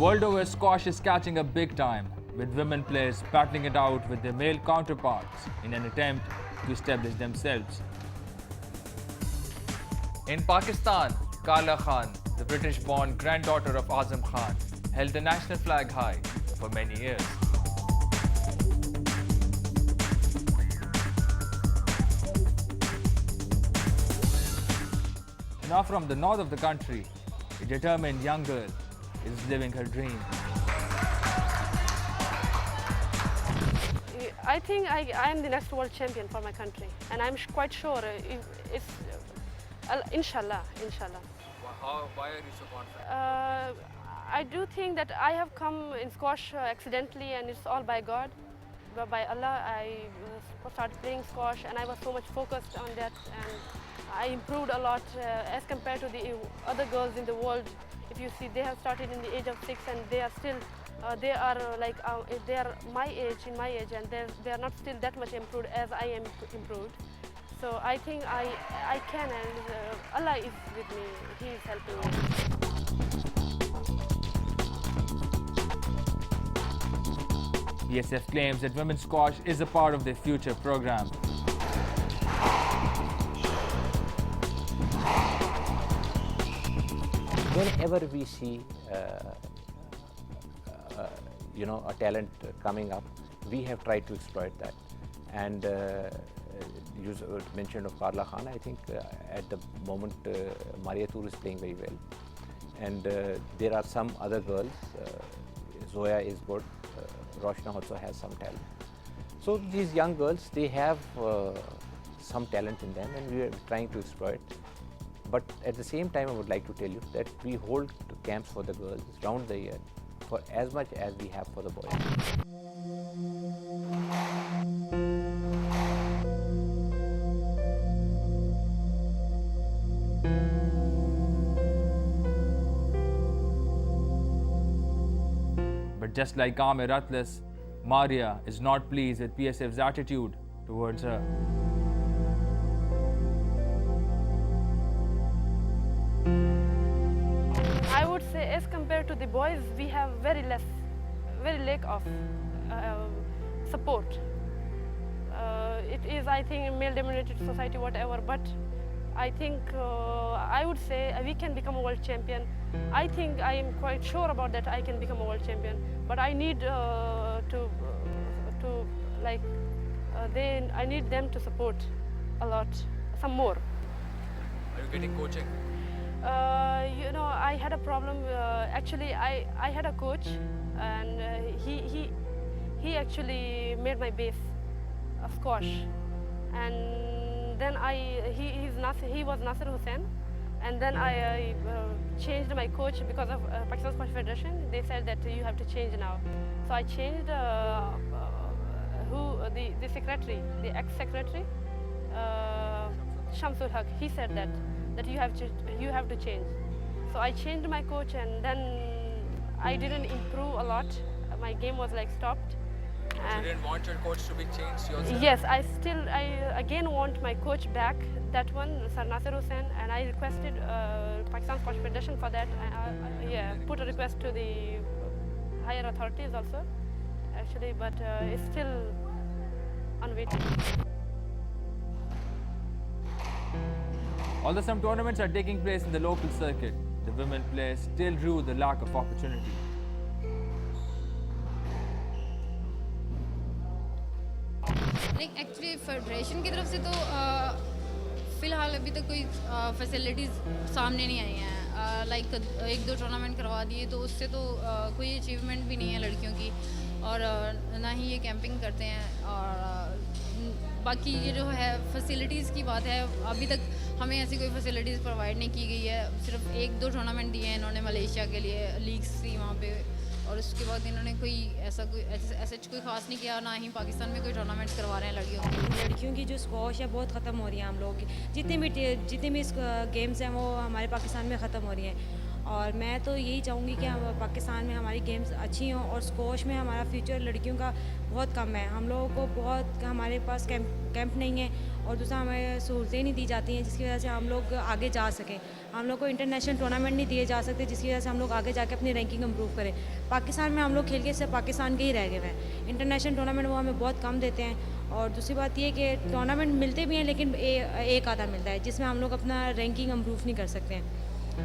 World over, squash is catching up big time, with women players battling it out with their male counterparts in an attempt to establish themselves. In Pakistan, Kala Khan, the British-born granddaughter of Azam Khan, held the national flag high for many years. Now from the north of the country, a determined young girl is living her dream. I think I am the next world champion for my country, and I'm quite sure it's inshallah. Why are you so confident? I do think that I have come in squash accidentally, and it's all by God. But by Allah, I started playing squash, and I was so much focused on that, and I improved a lot as compared to the other girls in the world. If you see, they have started in the age of 6, and they are still, they are my age, and they are not still that much improved as I am improved. So I think I can, and Allah is with me. He is helping me. BSF claims that women's squash is a part of their future program. Whenever we see a talent coming up, we have tried to exploit that. And you mentioned of Karla Khan. I think at the moment Maria Tour is playing very well, and there are some other girls. Zoya is good. Roshna also has some talent. So these young girls, they have some talent in them, and we are trying to exploit. But at the same time, I would like to tell you that we hold camps for the girls round the year for as much as we have for the boys. But just like Amir Atlas, Maria is not pleased with PSF's attitude towards her. I would say, as compared to the boys, we have very lack of support. It is, I think, a male-dominated society, whatever. But I think I would say we can become a world champion. I think I am quite sure about that. I can become a world champion. But I need I need them to support a lot, some more. Are you getting coaching? I had a problem. Actually, I had a coach, and he actually made my base of squash, and then he was Nasir Hussain, and then I changed my coach because of Pakistan Squash Federation. They said that you have to change now, so I changed the secretary, the ex-secretary, Shamsul Haq. He said that you have to change. So I changed my coach, and then I didn't improve a lot. My game was like stopped. You didn't want your coach to be changed yourself? Yes, I again want my coach back, that one, Sir Nasir Hussain, and I requested Pakistan Squash Federation for that. Put a request to the higher authorities also, actually, but it's still on waiting. Although some tournaments are taking place in the local circuit, the women players still rue the lack of opportunity. Actually federation की तरफ से तो फ़िलहाल अभी तक कोई facilities सामने नहीं आई हैं। लाइक 1-2 टूर्नामेंट करवा दिए, तो उससे तो कोई अचीवमेंट भी नहीं है लड़कियों की, और ना ही ये कैंपिंग करते हैं। और बाकी ये जो है फैसिलिटीज़ की बात है, अभी तक हमें ऐसी कोई फैसिलिटीज़ प्रोवाइड नहीं की गई है। सिर्फ 1-2 टूर्नामेंट दिए हैं इन्होंने मलेशिया के लिए, लीग्स थी वहाँ पे, और उसके बाद इन्होंने कोई ऐसा कोई ख़ास नहीं किया। ना ही पाकिस्तान में कोई टूर्नामेंट्स करवा रहे हैं लड़कियों की जो स्क्वॉश है बहुत ख़त्म हो रही है। हम लोग की जितने भी गेम्स हैं वो हमारे पाकिस्तान में ख़त्म हो रही हैं, और मैं तो यही चाहूँगी कि हम पाकिस्तान में हमारी गेम्स अच्छी हों और स्क्वॉश में हमारा फ्यूचर लड़कियों का बहुत कम है। हम लोगों को बहुत हमारे पास कैंप नहीं है और दूसरा हमें सहूलतें नहीं दी जाती हैं जिसकी वजह से हम लोग आगे जा सकें। हम लोग को इंटरनेशनल टूर्नामेंट नहीं दिए जा सकते जिसकी वजह से हम लोग आगे जाके अपनी रैंकिंग इम्प्रूव करें। पाकिस्तान में हम लोग खेल के सिर्फ पाकिस्तान के ही रह गए हैं। इंटरनेशनल टूर्नामेंट वो हमें बहुत कम देते हैं और दूसरी बात ये कि टूर्नामेंट मिलते भी हैं लेकिन एक आधा मिलता है जिसमें हम लोग अपना रैंकिंग इम्प्रूव नहीं कर सकते हैं।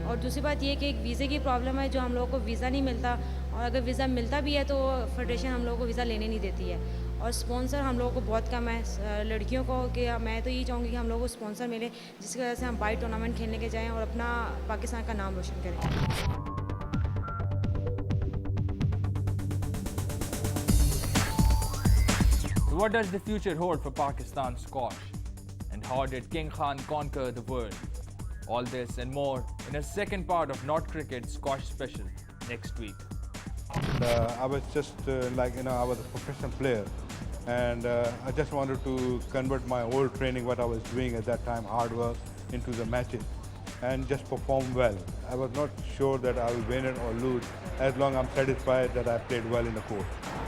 और दूसरी बात ये कि एक वीज़े की प्रॉब्लम है जो हम लोगों को वीज़ा नहीं मिलता और अगर वीज़ा मिलता भी है तो फेडरेशन हम लोगों को वीज़ा लेने नहीं देती है और स्पॉन्सर हम लोगों को बहुत कम है लड़कियों को। कि मैं तो यही चाहूँगी कि हम लोगों को स्पॉन्सर मिले जिसकी वजह से हम बाई टूर्नामेंट खेलने के जाएँ और अपना पाकिस्तान का नाम रोशन करें। What does the future hold for Pakistan squash? And how did King Khan conquer the world? All this and more in a second part of Not Cricket Squash Special next week. I was just I was a professional player and I just wanted to convert my old training, what I was doing at that time, hard work, into the matches and just perform well. I was not sure that I will win it or lose as long as I'm satisfied that I played well in the court.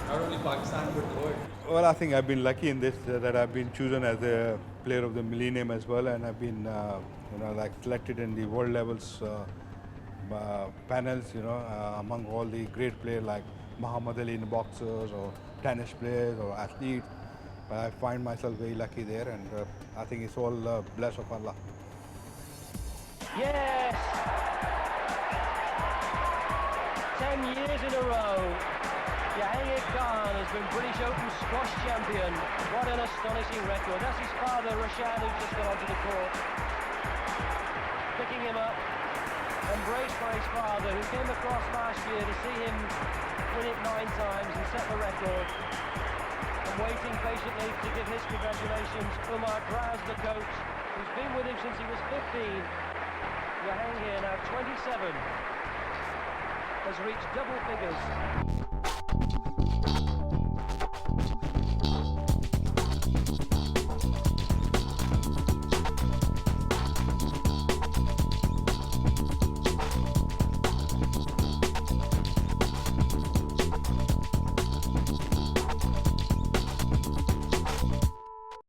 Not only Pakistan but the world. Well, I think I've been lucky in this that I've been chosen as a player of the millennium as well, and I've been selected in the world levels panels, among all the great players like Muhammad Ali in boxers or tennis players or athletes. I find myself very lucky there, and I think it's all bless of Allah. Yes! 10 years in a row. Hameed has been British Open squash champion. What an astonishing record. That's his father, Rashad, who's just got onto the court. Picking him up, embraced by his father, who came across last year to see him win it 9 times and set the record. And waiting patiently to give his congratulations, Umar Draz, the coach, who's been with him since he was 15. Hameed, now 27, has reached double figures.